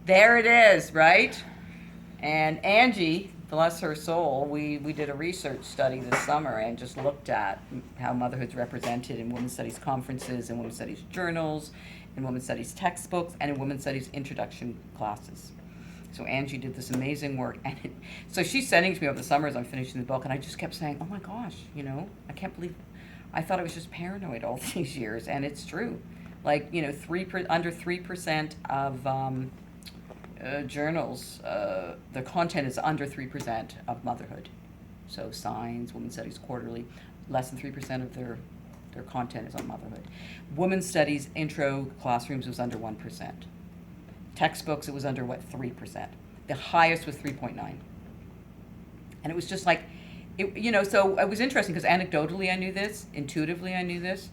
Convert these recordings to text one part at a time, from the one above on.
There it is, right? And Angie, bless her soul, we did a research study this summer and just looked at how motherhood's represented in women's studies conferences, in women's studies journals, in women's studies textbooks, and in women's studies introduction classes. So Angie did this amazing work, and so she's sending to me over the summer as I'm finishing the book, and I just kept saying, "Oh my gosh, I can't believe, I thought I was just paranoid all these years," and it's true. Like under 3% of journals, the content is under 3% of motherhood. So Science, Women's Studies Quarterly, less than 3% of their content is on motherhood. Women's Studies intro classrooms was under 1%. Textbooks, it was under 3%. The highest was 3.9. And it was just like, so it was interesting because anecdotally I knew this, intuitively I knew this,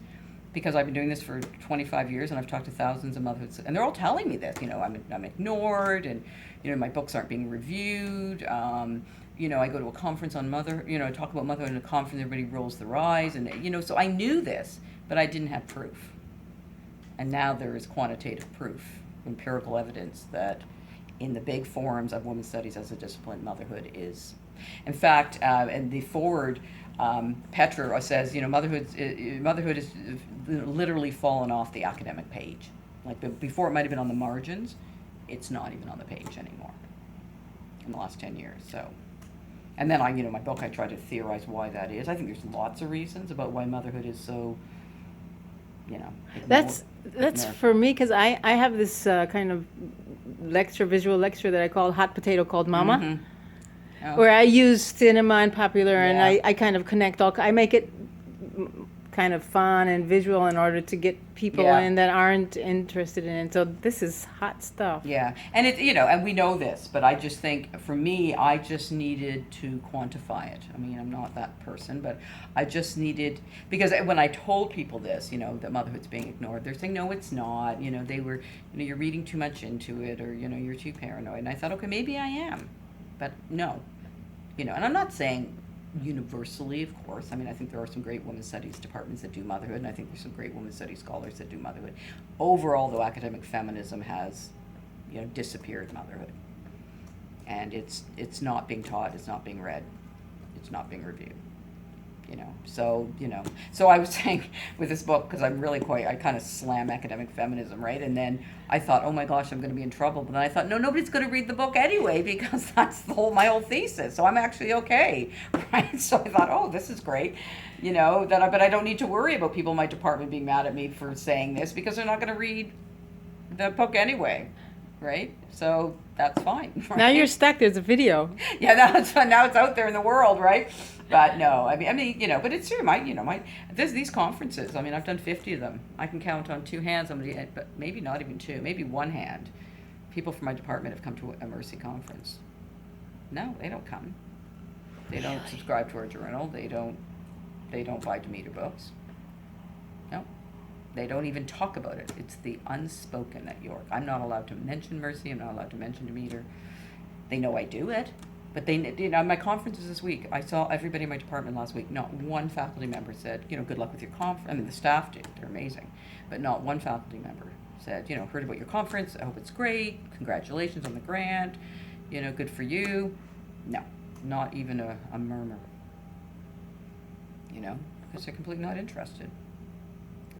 because I've been doing this for 25 years and I've talked to thousands of motherhoods, and they're all telling me this. I'm ignored, and my books aren't being reviewed. I go to a conference on talk about motherhood in a conference, everybody rolls their eyes, and so I knew this, but I didn't have proof. And now there is quantitative proof, empirical evidence that in the big forums of women's studies as a discipline, motherhood is. In fact, in the forward, Petra says, motherhood is literally fallen off the academic page. Like before, it might have been on the margins. It's not even on the page anymore in the last 10 years. So, and then my book, I try to theorize why that is. I think there's lots of reasons about why motherhood is so, That's for me, because I have this kind of visual lecture that I call Hot Potato Called Mama. Mm-hmm. Oh. Where I use cinema and popular, and Yeah. I kind of connect I make it kind of fun and visual in order to get people in that aren't interested in it. So this is hot stuff. Yeah, and it and we know this, but I just think for me, I just needed to quantify it. I mean, I'm not that person, but I just needed, because when I told people this, that motherhood's being ignored, they're saying, no, it's not. They were, you're reading too much into it, or you're too paranoid. And I thought, okay, maybe I am, but no, and I'm not saying universally, of course. I mean, I think there are some great women's studies departments that do motherhood, and I think there's some great women's studies scholars that do motherhood. Overall, though, academic feminism has, disappeared motherhood, and it's not being taught, it's not being read, it's not being reviewed. So I was saying with this book, because I kind of slam academic feminism, right? And then I thought, oh my gosh, I'm going to be in trouble. But then I thought, no, nobody's going to read the book anyway, because that's my whole thesis. So I'm actually okay, right? So I thought, oh, this is great, but I don't need to worry about people in my department being mad at me for saying this, because they're not going to read the book anyway, right? So that's fine. Right? Now you're stuck. There's a video. Yeah, now it's out there in the world, right? But no, I mean, but it's true. There's these conferences. I mean, I've done 50 of them. I can count on two hands, but maybe not even two, maybe one hand. People from my department have come to a Mercy conference. No, they don't come. They don't subscribe to our journal. They don't buy Demeter books. No, they don't even talk about it. It's the unspoken at York. I'm not allowed to mention Mercy. I'm not allowed to mention Demeter. They know I do it. But my conferences this week, I saw everybody in my department last week. Not one faculty member said, good luck with your conference. I mean, the staff do. They're amazing. But not one faculty member said, heard about your conference. I hope it's great. Congratulations on the grant. Good for you. No, not even a murmur. Because they're completely not interested.